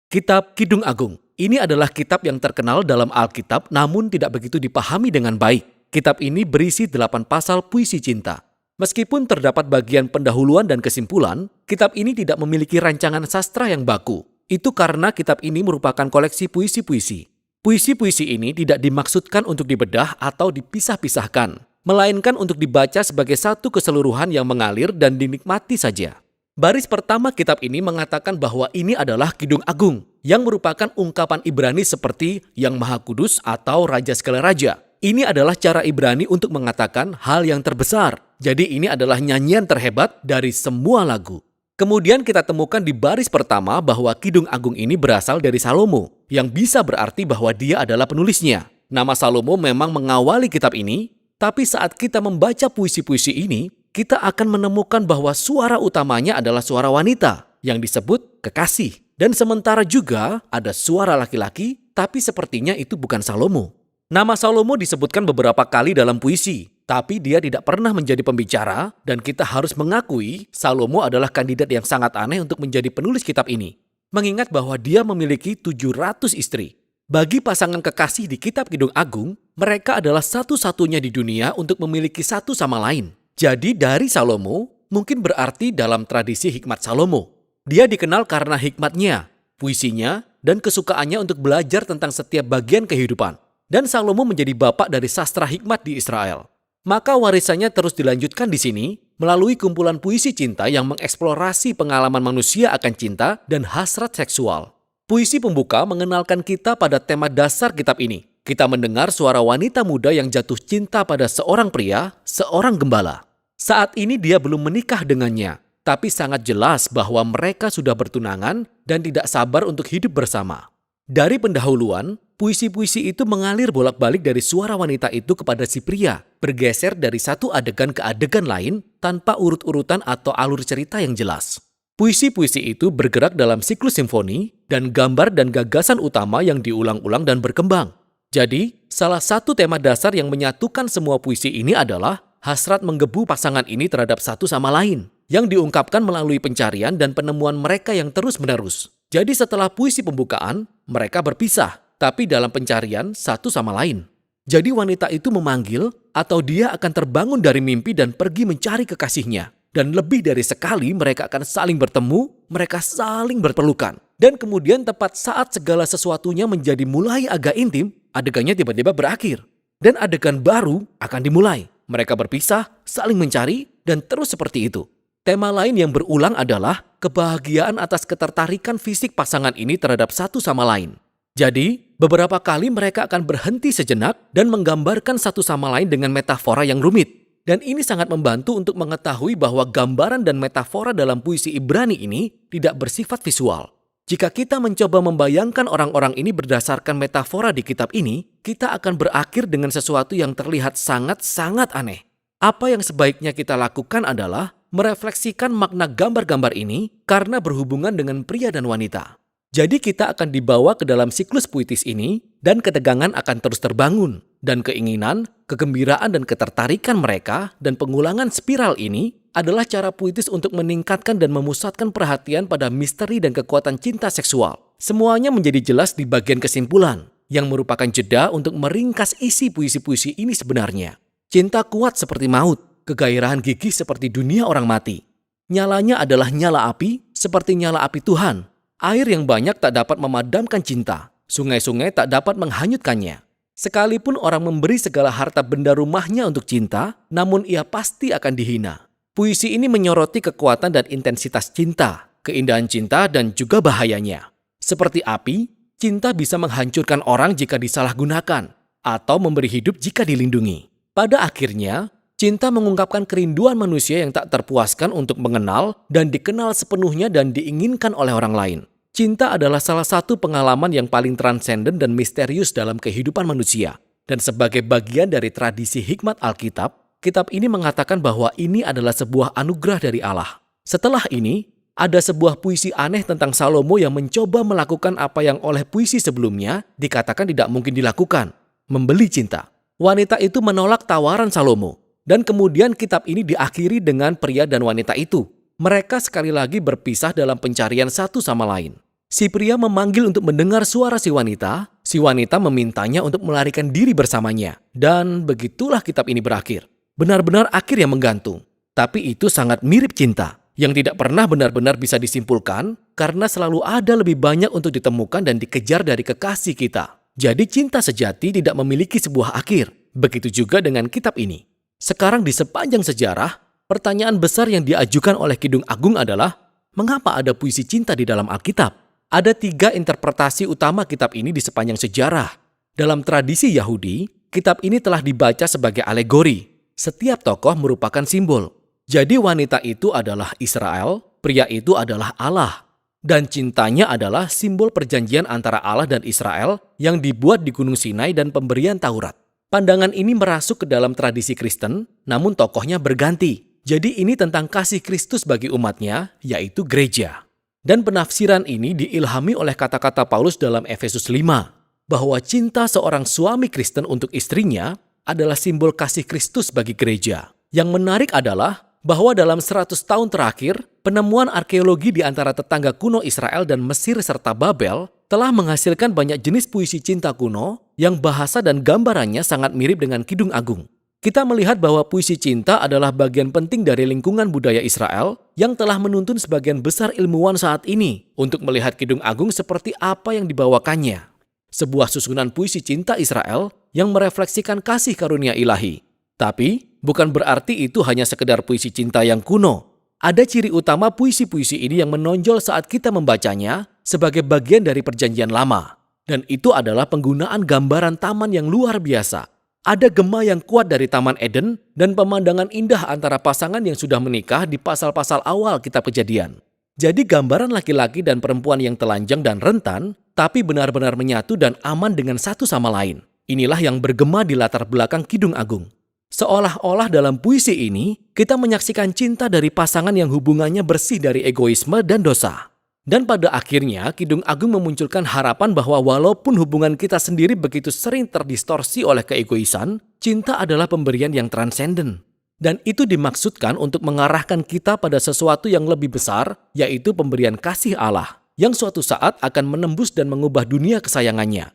Kitab Kidung Agung. Ini adalah kitab yang terkenal dalam Alkitab namun tidak begitu dipahami dengan baik. Kitab ini berisi 8 pasal puisi cinta. Meskipun terdapat bagian pendahuluan dan kesimpulan, kitab ini tidak memiliki rancangan sastra yang baku. Itu karena kitab ini merupakan koleksi puisi-puisi. Puisi-puisi ini tidak dimaksudkan untuk dibedah atau dipisah-pisahkan, melainkan untuk dibaca sebagai satu keseluruhan yang mengalir dan dinikmati saja. Baris pertama kitab ini mengatakan bahwa ini adalah Kidung Agung, yang merupakan ungkapan Ibrani seperti Yang Maha Kudus atau Raja Segala Raja. Ini adalah cara Ibrani untuk mengatakan hal yang terbesar. Jadi ini adalah nyanyian terhebat dari semua lagu. Kemudian kita temukan di baris pertama bahwa Kidung Agung ini berasal dari Salomo, yang bisa berarti bahwa dia adalah penulisnya. Nama Salomo memang mengawali kitab ini, tapi saat kita membaca puisi-puisi ini, kita akan menemukan bahwa suara utamanya adalah suara wanita yang disebut kekasih. Dan sementara juga ada suara laki-laki, tapi sepertinya itu bukan Salomo. Nama Salomo disebutkan beberapa kali dalam puisi, tapi dia tidak pernah menjadi pembicara dan kita harus mengakui Salomo adalah kandidat yang sangat aneh untuk menjadi penulis kitab ini. Mengingat bahwa dia memiliki 700 istri. Bagi pasangan kekasih di kitab Kidung Agung, mereka adalah satu-satunya di dunia untuk memiliki satu sama lain. Jadi dari Salomo mungkin berarti dalam tradisi hikmat Salomo. Dia dikenal karena hikmatnya, puisinya, dan kesukaannya untuk belajar tentang setiap bagian kehidupan. Dan Salomo menjadi bapak dari sastra hikmat di Israel. Maka warisannya terus dilanjutkan di sini melalui kumpulan puisi cinta yang mengeksplorasi pengalaman manusia akan cinta dan hasrat seksual. Puisi pembuka mengenalkan kita pada tema dasar kitab ini. Kita mendengar suara wanita muda yang jatuh cinta pada seorang pria, seorang gembala. Saat ini dia belum menikah dengannya, tapi sangat jelas bahwa mereka sudah bertunangan dan tidak sabar untuk hidup bersama. Dari pendahuluan, puisi-puisi itu mengalir bolak-balik dari suara wanita itu kepada si pria, bergeser dari satu adegan ke adegan lain tanpa urut-urutan atau alur cerita yang jelas. Puisi-puisi itu bergerak dalam siklus simfoni dan gambar dan gagasan utama yang diulang-ulang dan berkembang. Jadi, salah satu tema dasar yang menyatukan semua puisi ini adalah hasrat menggebu pasangan ini terhadap satu sama lain, yang diungkapkan melalui pencarian dan penemuan mereka yang terus-menerus. Jadi setelah puisi pembukaan, mereka berpisah, tapi dalam pencarian satu sama lain. Jadi wanita itu memanggil atau dia akan terbangun dari mimpi dan pergi mencari kekasihnya. Dan lebih dari sekali mereka akan saling bertemu, mereka saling berpelukan. Dan kemudian tepat saat segala sesuatunya menjadi mulai agak intim, adegannya tiba-tiba berakhir. Dan adegan baru akan dimulai. Mereka berpisah, saling mencari, dan terus seperti itu. Tema lain yang berulang adalah kebahagiaan atas ketertarikan fisik pasangan ini terhadap satu sama lain. Jadi, beberapa kali mereka akan berhenti sejenak dan menggambarkan satu sama lain dengan metafora yang rumit. Dan ini sangat membantu untuk mengetahui bahwa gambaran dan metafora dalam puisi Ibrani ini tidak bersifat visual. Jika kita mencoba membayangkan orang-orang ini berdasarkan metafora di kitab ini, kita akan berakhir dengan sesuatu yang terlihat sangat-sangat aneh. Apa yang sebaiknya kita lakukan adalah merefleksikan makna gambar-gambar ini karena berhubungan dengan pria dan wanita. Jadi kita akan dibawa ke dalam siklus puitis ini dan ketegangan akan terus terbangun. Dan keinginan, kegembiraan dan ketertarikan mereka dan pengulangan spiral ini adalah cara puitis untuk meningkatkan dan memusatkan perhatian pada misteri dan kekuatan cinta seksual. Semuanya menjadi jelas di bagian kesimpulan, yang merupakan jeda untuk meringkas isi puisi-puisi ini sebenarnya. Cinta kuat seperti maut, kegairahan gigih seperti dunia orang mati. Nyalanya adalah nyala api seperti nyala api Tuhan. Air yang banyak tak dapat memadamkan cinta. Sungai-sungai tak dapat menghanyutkannya. Sekalipun orang memberi segala harta benda rumahnya untuk cinta, namun ia pasti akan dihina. Puisi ini menyoroti kekuatan dan intensitas cinta, keindahan cinta dan juga bahayanya. Seperti api, cinta bisa menghancurkan orang jika disalahgunakan, atau memberi hidup jika dilindungi. Pada akhirnya, cinta mengungkapkan kerinduan manusia yang tak terpuaskan untuk mengenal dan dikenal sepenuhnya dan diinginkan oleh orang lain. Cinta adalah salah satu pengalaman yang paling transenden dan misterius dalam kehidupan manusia. Dan sebagai bagian dari tradisi hikmat Alkitab, kitab ini mengatakan bahwa ini adalah sebuah anugerah dari Allah. Setelah ini, ada sebuah puisi aneh tentang Salomo yang mencoba melakukan apa yang oleh puisi sebelumnya dikatakan tidak mungkin dilakukan, membeli cinta. Wanita itu menolak tawaran Salomo. Dan kemudian kitab ini diakhiri dengan pria dan wanita itu. Mereka sekali lagi berpisah dalam pencarian satu sama lain. Si pria memanggil untuk mendengar suara si wanita memintanya untuk melarikan diri bersamanya. Dan begitulah kitab ini berakhir. Benar-benar akhir yang menggantung. Tapi itu sangat mirip cinta, yang tidak pernah benar-benar bisa disimpulkan karena selalu ada lebih banyak untuk ditemukan dan dikejar dari kekasih kita. Jadi cinta sejati tidak memiliki sebuah akhir. Begitu juga dengan kitab ini. Sekarang di sepanjang sejarah, pertanyaan besar yang diajukan oleh Kidung Agung adalah, mengapa ada puisi cinta di dalam Alkitab? Ada 3 interpretasi utama kitab ini di sepanjang sejarah. Dalam tradisi Yahudi, kitab ini telah dibaca sebagai alegori. Setiap tokoh merupakan simbol. Jadi wanita itu adalah Israel, pria itu adalah Allah. Dan cintanya adalah simbol perjanjian antara Allah dan Israel yang dibuat di Gunung Sinai dan pemberian Taurat. Pandangan ini merasuk ke dalam tradisi Kristen, namun tokohnya berganti. Jadi ini tentang kasih Kristus bagi umatnya, yaitu gereja. Dan penafsiran ini diilhami oleh kata-kata Paulus dalam Efesus 5, bahwa cinta seorang suami Kristen untuk istrinya adalah simbol kasih Kristus bagi gereja. Yang menarik adalah bahwa dalam 100 tahun terakhir, penemuan arkeologi di antara tetangga kuno Israel dan Mesir serta Babel telah menghasilkan banyak jenis puisi cinta kuno yang bahasa dan gambarannya sangat mirip dengan Kidung Agung. Kita melihat bahwa puisi cinta adalah bagian penting dari lingkungan budaya Israel yang telah menuntun sebagian besar ilmuwan saat ini untuk melihat Kidung Agung seperti apa yang dibawakannya. Sebuah susunan puisi cinta Israel yang merefleksikan kasih karunia ilahi. Tapi, bukan berarti itu hanya sekedar puisi cinta yang kuno. Ada ciri utama puisi-puisi ini yang menonjol saat kita membacanya sebagai bagian dari perjanjian lama. Dan itu adalah penggunaan gambaran taman yang luar biasa. Ada gema yang kuat dari Taman Eden dan pemandangan indah antara pasangan yang sudah menikah di pasal-pasal awal kitab Kejadian. Jadi gambaran laki-laki dan perempuan yang telanjang dan rentan, tapi benar-benar menyatu dan aman dengan satu sama lain. Inilah yang bergema di latar belakang Kidung Agung. Seolah-olah dalam puisi ini, kita menyaksikan cinta dari pasangan yang hubungannya bersih dari egoisme dan dosa. Dan pada akhirnya, Kidung Agung memunculkan harapan bahwa walaupun hubungan kita sendiri begitu sering terdistorsi oleh keegoisan, cinta adalah pemberian yang transenden. Dan itu dimaksudkan untuk mengarahkan kita pada sesuatu yang lebih besar, yaitu pemberian kasih Allah, yang suatu saat akan menembus dan mengubah dunia kesayangannya.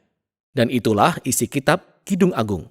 Dan itulah isi kitab Kidung Agung.